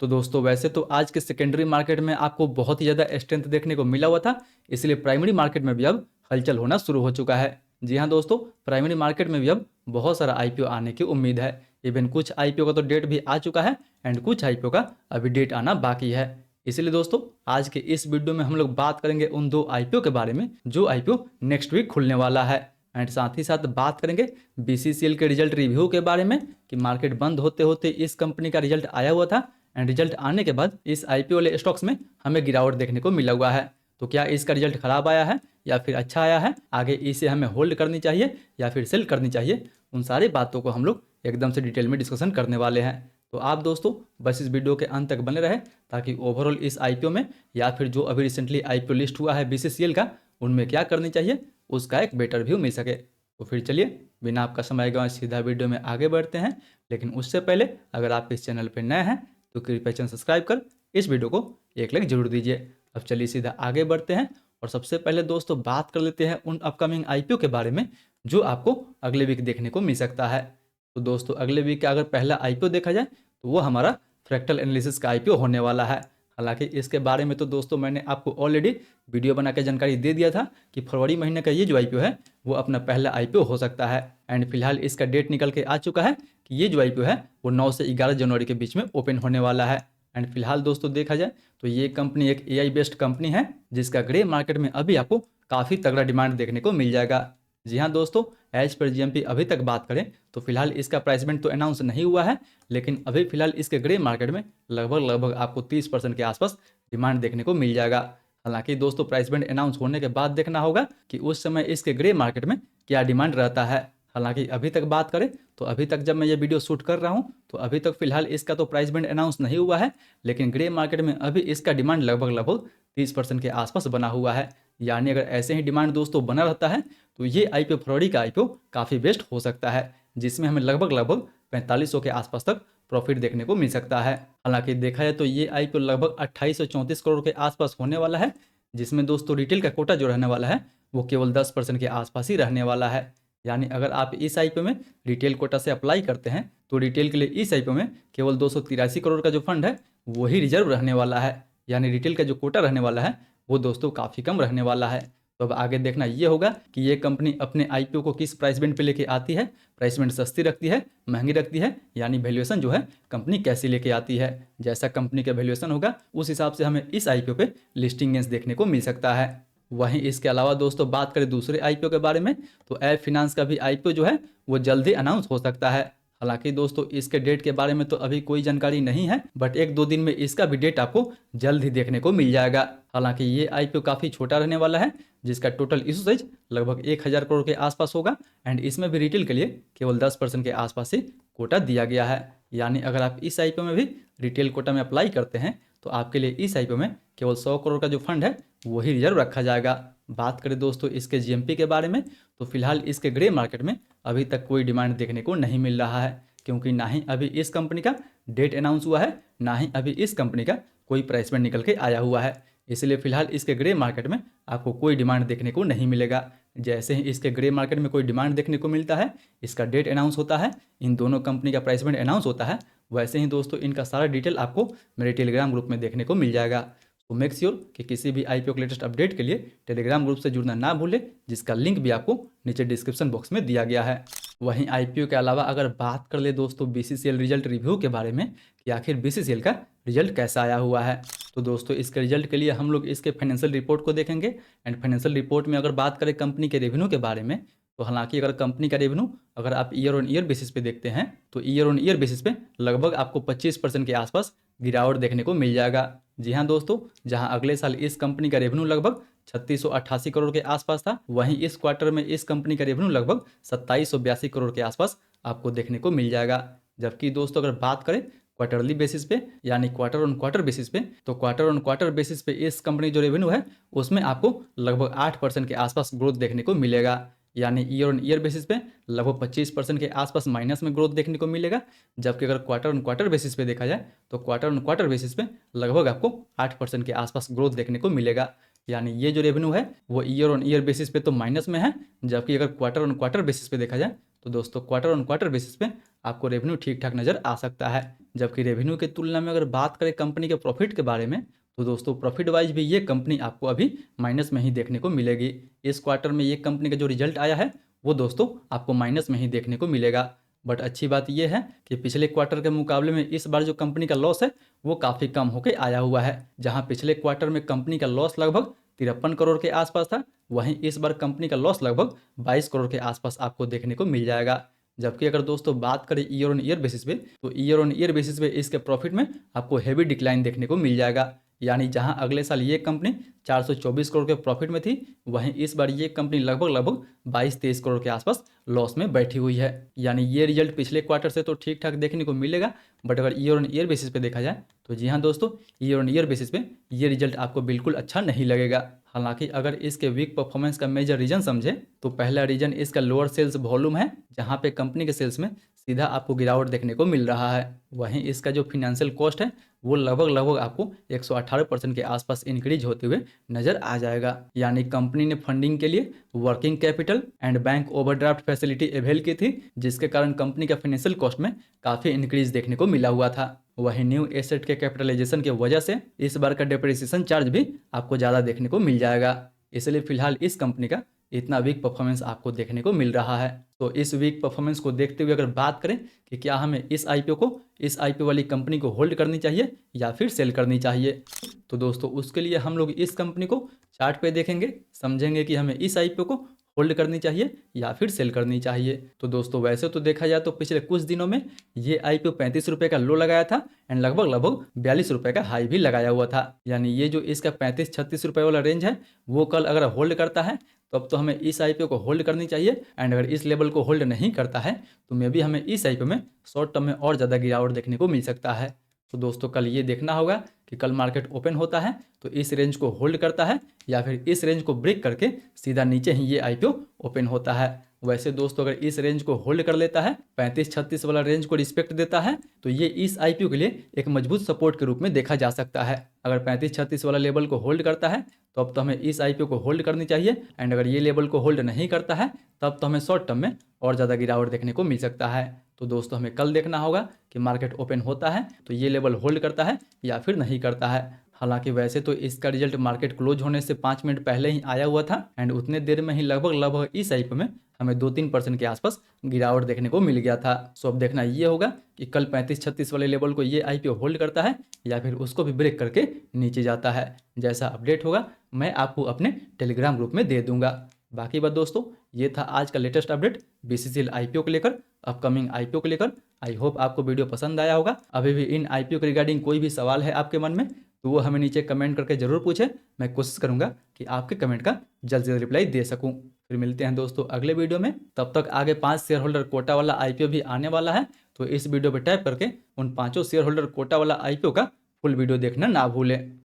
तो दोस्तों वैसे तो आज के सेकेंडरी मार्केट में आपको बहुत ही ज़्यादा स्ट्रेंथ देखने को मिला हुआ था, इसलिए प्राइमरी मार्केट में भी अब हलचल होना शुरू हो चुका है। जी हाँ दोस्तों, प्राइमरी मार्केट में भी अब बहुत सारा आईपीओ आने की उम्मीद है। इवन कुछ आईपीओ का तो डेट भी आ चुका है एंड कुछ आईपीओ का अभी डेट आना बाकी है। इसलिए दोस्तों आज के इस वीडियो में हम लोग बात करेंगे उन दो आईपीओ के बारे में जो आईपीओ नेक्स्ट वीक खुलने वाला है। एंड साथ ही साथ बात करेंगे बीसीसीएल के रिजल्ट रिव्यू के बारे में कि मार्केट बंद होते होते इस कंपनी का रिजल्ट आया हुआ था एंड रिजल्ट आने के बाद इस आईपीओ वाले स्टॉक्स में हमें गिरावट देखने को मिला हुआ है। तो क्या इसका रिजल्ट खराब आया है या फिर अच्छा आया है, आगे इसे हमें होल्ड करनी चाहिए या फिर सेल करनी चाहिए, उन सारी बातों को हम लोग एकदम से डिटेल में डिस्कशन करने वाले हैं। तो आप दोस्तों बस इस वीडियो के अंत तक बने रहे ताकि ओवरऑल इस आईपीओ में या फिर जो अभी रिसेंटली आईपीओ लिस्ट हुआ है बीसीसीएल का, उनमें क्या करनी चाहिए उसका एक बेटर व्यू मिल सके। तो फिर चलिए बिना आपका समय गंवाए सीधा वीडियो में आगे बढ़ते हैं। लेकिन उससे पहले अगर आप इस चैनल पर नए हैं तो कृपया चैनल सब्सक्राइब कर इस वीडियो को एक लाइक जरूर दीजिए। अब चलिए सीधा आगे बढ़ते हैं और सबसे पहले दोस्तों बात कर लेते हैं उन अपकमिंग आईपीओ के बारे में जो आपको अगले वीक देखने को मिल सकता है। तो दोस्तों अगले वीक का अगर पहला आईपीओ देखा जाए तो वो हमारा फ्रैक्टल एनालिसिस का आईपीओ होने वाला है। हालांकि इसके बारे में तो दोस्तों मैंने आपको ऑलरेडी वीडियो बना के जानकारी दे दिया था कि फरवरी महीने का ये जो आईपीओ है वो अपना पहला आईपीओ हो सकता है। एंड फिलहाल इसका डेट निकल के आ चुका है कि ये जो आईपीओ है वो 9 से 11 जनवरी के बीच में ओपन होने वाला है। एंड फिलहाल दोस्तों देखा जाए तो ये कंपनी एक एआई बेस्ड कंपनी है जिसका ग्रे मार्केट में अभी आपको काफ़ी तगड़ा डिमांड देखने को मिल जाएगा। जी हाँ दोस्तों, एज पर जीएमपी अभी तक बात करें तो फिलहाल इसका प्राइसमेंट तो अनाउंस नहीं हुआ है, लेकिन अभी फिलहाल इसके ग्रे मार्केट में लगभग आपको 30% के आसपास डिमांड देखने को मिल जाएगा। हालांकि दोस्तों प्राइस बैंड अनाउंस होने के बाद देखना होगा कि उस समय इसके ग्रे मार्केट में क्या डिमांड रहता है। हालांकि अभी तक बात करें तो अभी तक जब मैं ये वीडियो शूट कर रहा हूँ तो अभी तक फिलहाल इसका तो प्राइस बैंड अनाउंस नहीं हुआ है, लेकिन ग्रे मार्केट में अभी इसका डिमांड लगभग 30% के आसपास बना हुआ है। यानी अगर ऐसे ही डिमांड दोस्तों बना रहता है तो ये आईपीओ फरवरी का आईपीओ काफ़ी बेस्ट हो सकता है, जिसमें हमें लगभग 4500 के आसपास तक प्रॉफिट देखने को मिल सकता है। हालांकि देखा जाए तो ये आईपीओ लगभग 2834 करोड़ के आसपास होने वाला है, जिसमें दोस्तों रिटेल का कोटा जो रहने वाला है वो केवल 10% के आसपास ही रहने वाला है। यानी अगर आप इस आईपीओ में रिटेल कोटा से अप्लाई करते हैं तो रिटेल के लिए इस आईपीओ में केवल 283 करोड़ का जो फंड है वही रिजर्व रहने वाला है। यानी रिटेल का जो कोटा रहने वाला है वो दोस्तों काफ़ी कम रहने वाला है। तो अब आगे देखना ये होगा कि ये कंपनी अपने आईपीओ को किस प्राइस बैंड पे लेके आती है, प्राइस बैंड सस्ती रखती है, महंगी रखती है, यानी वैल्यूएशन जो है कंपनी कैसी लेके आती है। जैसा कंपनी का वैल्यूएशन होगा उस हिसाब से हमें इस आईपीओ पे लिस्टिंग गेंस देखने को मिल सकता है। वहीं इसके अलावा दोस्तों बात करें दूसरे आईपीओ के बारे में तो ऐप फिनांस का भी आईपीओ जो है वो जल्द ही अनाउंस हो सकता है। हालांकि दोस्तों इसके डेट के बारे में तो अभी कोई जानकारी नहीं है, बट 1-2 दिन में इसका भी डेट आपको जल्द ही देखने को मिल जाएगा। हालांकि ये आईपीओ काफ़ी छोटा रहने वाला है, जिसका टोटल इशू साइज लगभग 1000 करोड़ के आसपास होगा एंड इसमें भी रिटेल के लिए केवल 10% के आसपास ही कोटा दिया गया है। यानी अगर आप इस आईपीओ में भी रिटेल कोटा में अप्लाई करते हैं तो आपके लिए इस आईपीओ में केवल 100 करोड़ का जो फंड है वही रिजर्व रखा जाएगा। बात करें दोस्तों इसके जीएमपी के बारे में तो फिलहाल इसके ग्रे मार्केट में अभी तक कोई डिमांड देखने को नहीं मिल रहा है, क्योंकि ना ही अभी इस कंपनी का डेट अनाउंस हुआ है, ना ही अभी इस कंपनी का कोई प्राइस बैंड निकल के आया हुआ है। इसलिए फिलहाल इसके ग्रे मार्केट में आपको कोई डिमांड देखने को नहीं मिलेगा। जैसे ही इसके ग्रे मार्केट में कोई डिमांड देखने को मिलता है, इसका डेट अनाउंस होता है, इन दोनों कंपनी का प्राइस बैंड अनाउंस होता है, वैसे ही दोस्तों इनका सारा डिटेल आपको मेरे टेलीग्राम ग्रुप में देखने को मिल जाएगा। तो मेक श्योर कि किसी भी आईपीओ के लेटेस्ट अपडेट के लिए टेलीग्राम ग्रुप से जुड़ना ना भूलें, जिसका लिंक भी आपको नीचे डिस्क्रिप्शन बॉक्स में दिया गया है। वहीं आईपीओ के अलावा अगर बात कर ले दोस्तों बीसीसीएल रिजल्ट रिव्यू के बारे में कि आखिर बीसीसीएल का रिजल्ट कैसा आया हुआ है, तो दोस्तों इसके रिजल्ट के लिए हम लोग इसके फाइनेंशियल रिपोर्ट को देखेंगे। एंड फाइनेंशियल रिपोर्ट में अगर बात करें कंपनी के रेवेन्यू के बारे में तो हालांकि अगर कंपनी का रेवेन्यू अगर आप ईयर ऑन ईयर बेसिस पे देखते हैं तो ईयर ऑन ईयर बेसिस पे लगभग आपको 25% के आसपास गिरावट देखने को मिल जाएगा। जी हाँ दोस्तों, जहां अगले साल इस कंपनी का रेवेन्यू लगभग 3688 करोड़ के आसपास था, वहीं इस क्वार्टर में इस कंपनी का रेवेन्यू लगभग 2782 करोड़ के आसपास आपको देखने को मिल जाएगा। जबकि दोस्तों अगर बात करें क्वार्टरली बेसिस पे यानी क्वार्टर ऑन क्वार्टर बेसिस पे तो क्वार्टर ऑन क्वार्टर बेसिस पे इस कंपनी जो रेवेन्यू है उसमें आपको लगभग 8% के आसपास ग्रोथ देखने को मिलेगा। यानी ईयर ऑन ईयर बेसिस पे लगभग 25% के आसपास माइनस में ग्रोथ देखने को मिलेगा। जबकि अगर क्वार्टर ऑन क्वार्टर बेसिस पे देखा जाए तो क्वार्टर ऑन क्वार्टर बेसिस पे लगभग आपको 8% के आसपास ग्रोथ देखने को मिलेगा। यानी ये जो रेवेन्यू है वो ईयर ऑन ईयर बेसिस पे तो माइनस में है, जबकि अगर क्वार्टर ऑन क्वार्टर बेसिस पे देखा जाए तो दोस्तों क्वार्टर ऑन क्वार्टर बेसिस पे आपको रेवेन्यू ठीक ठाक नज़र आ सकता है। जबकि रेवेन्यू की तुलना में अगर बात करें कंपनी के प्रॉफिट के बारे में, तो दोस्तों प्रॉफिट वाइज भी ये कंपनी आपको अभी माइनस में ही देखने को मिलेगी। इस क्वार्टर में ये कंपनी का जो रिजल्ट आया है वो दोस्तों आपको माइनस में ही देखने को मिलेगा। बट अच्छी बात यह है कि पिछले क्वार्टर के मुकाबले में इस बार जो कंपनी का लॉस है वो काफ़ी कम होकर आया हुआ है। जहां पिछले क्वार्टर में कंपनी का लॉस लगभग 53 करोड़ के आसपास था, वहीं इस बार कंपनी का लॉस लगभग 22 करोड़ के आसपास आपको देखने को मिल जाएगा। जबकि अगर दोस्तों बात करें ईयर ऑन ईयर बेसिस पे, तो ईयर ऑन ईयर बेसिस पे इसके प्रॉफिट में आपको हेवी डिक्लाइन देखने को मिल जाएगा। यानी जहां अगले साल ये कंपनी 424 करोड़ के प्रॉफिट में थी, वहीं इस बार ये कंपनी लगभग 22-23 करोड़ के आसपास लॉस में बैठी हुई है। यानी ये रिजल्ट पिछले क्वार्टर से तो ठीक ठाक देखने को मिलेगा, बट अगर ईयर ऑन ईयर बेसिस पे देखा जाए तो जी हाँ दोस्तों, ईयर ऑन ईयर बेसिस पे ये रिजल्ट आपको बिल्कुल अच्छा नहीं लगेगा। हालांकि अगर इसके वीक परफॉर्मेंस का मेजर रीजन समझे तो पहला रीजन इसका लोअर सेल्स वॉल्यूम है, जहां पे कंपनी के सेल्स में सीधा आपको गिरावट देखने को मिल रहा है। वहीं इसका जो फिनेंशियल कॉस्ट है वो लगभग आपको 118% के आसपास इंक्रीज होते हुए नजर आ जाएगा। यानी कंपनी ने फंडिंग के लिए working capital and bank overdraft facility avail की थी, जिसके कारण कंपनी का फाइनेंशियल कॉस्ट में काफ़ी इंक्रीज देखने को मिला हुआ था। वहीं न्यू एसेट के कैपिटलाइजेशन की वजह से इस बार का डेप्रिसिएशन चार्ज भी आपको ज़्यादा देखने को मिल जाएगा। इसलिए फिलहाल इस कंपनी का इतना वीक परफॉर्मेंस आपको देखने को मिल रहा है। तो इस वीक परफॉर्मेंस को देखते हुए अगर बात करें कि क्या हमें इस आईपीओ वाली कंपनी को होल्ड करनी चाहिए या फिर सेल करनी चाहिए, तो दोस्तों उसके लिए हम लोग इस कंपनी को चार्ट पे देखेंगे, समझेंगे कि हमें इस आईपीओ को होल्ड करनी चाहिए या फिर सेल करनी चाहिए। तो दोस्तों वैसे तो देखा जाए तो पिछले कुछ दिनों में ये आईपीओ 35 रुपये का लो लगाया था एंड लगभग 42 रुपये का हाई भी लगाया हुआ था। यानी ये जो इसका 35-36 रुपये वाला रेंज है वो कल अगर होल्ड करता है तो अब तो हमें इस आईपीओ को होल्ड करनी चाहिए। एंड अगर इस लेवल को होल्ड नहीं करता है तो मे भी हमें इस आईपीओ में शॉर्ट टर्म में और ज़्यादा गिरावट देखने को मिल सकता है। तो दोस्तों कल ये देखना होगा कि कल मार्केट ओपन होता है तो इस रेंज को होल्ड करता है या फिर इस रेंज को ब्रेक करके सीधा नीचे ही ये आईपीओ ओपन होता है। वैसे दोस्तों अगर इस रेंज को होल्ड कर लेता है, 35-36 वाला रेंज को रिस्पेक्ट देता है, तो ये इस आईपीओ के लिए एक मजबूत सपोर्ट के रूप में देखा जा सकता है। अगर 35-36 वाला लेवल को होल्ड करता है तो अब तो हमें इस आईपीओ को होल्ड करनी चाहिए। एंड अगर ये लेवल को होल्ड नहीं करता है तब तो हमें शॉर्ट टर्म में और ज़्यादा गिरावट देखने को मिल सकता है। तो दोस्तों हमें कल देखना होगा कि मार्केट ओपन होता है तो ये लेवल होल्ड करता है या फिर नहीं करता है। हालांकि वैसे तो इसका रिजल्ट मार्केट क्लोज होने से 5 मिनट पहले ही आया हुआ था एंड उतने देर में ही लगभग इस आईपीओ में हमें 2-3% के आसपास गिरावट देखने को मिल गया था। सो अब देखना ये होगा कि कल 35-36 वाले लेवल को ये आईपीओ होल्ड करता है या फिर उसको भी ब्रेक करके नीचे जाता है। जैसा अपडेट होगा मैं आपको अपने टेलीग्राम ग्रुप में दे दूंगा। बाकी बात दोस्तों ये था आज का लेटेस्ट अपडेट बीसीसीएल आईपीओ को लेकर, अपकमिंग आईपीओ को लेकर। आई होप आपको वीडियो पसंद आया होगा। अभी भी इन आईपीओ के रिगार्डिंग कोई भी सवाल है आपके मन में तो वो हमें नीचे कमेंट करके जरूर पूछें। मैं कोशिश करूंगा कि आपके कमेंट का जल्द से जल्द रिप्लाई दे सकूं। फिर मिलते हैं दोस्तों अगले वीडियो में। तब तक आगे 5 शेयर होल्डर कोटा वाला आईपीओ भी आने वाला है, तो इस वीडियो पर टैप करके उन 5 शेयर होल्डर कोटा वाला आईपीओ का फुल वीडियो देखना ना भूलें।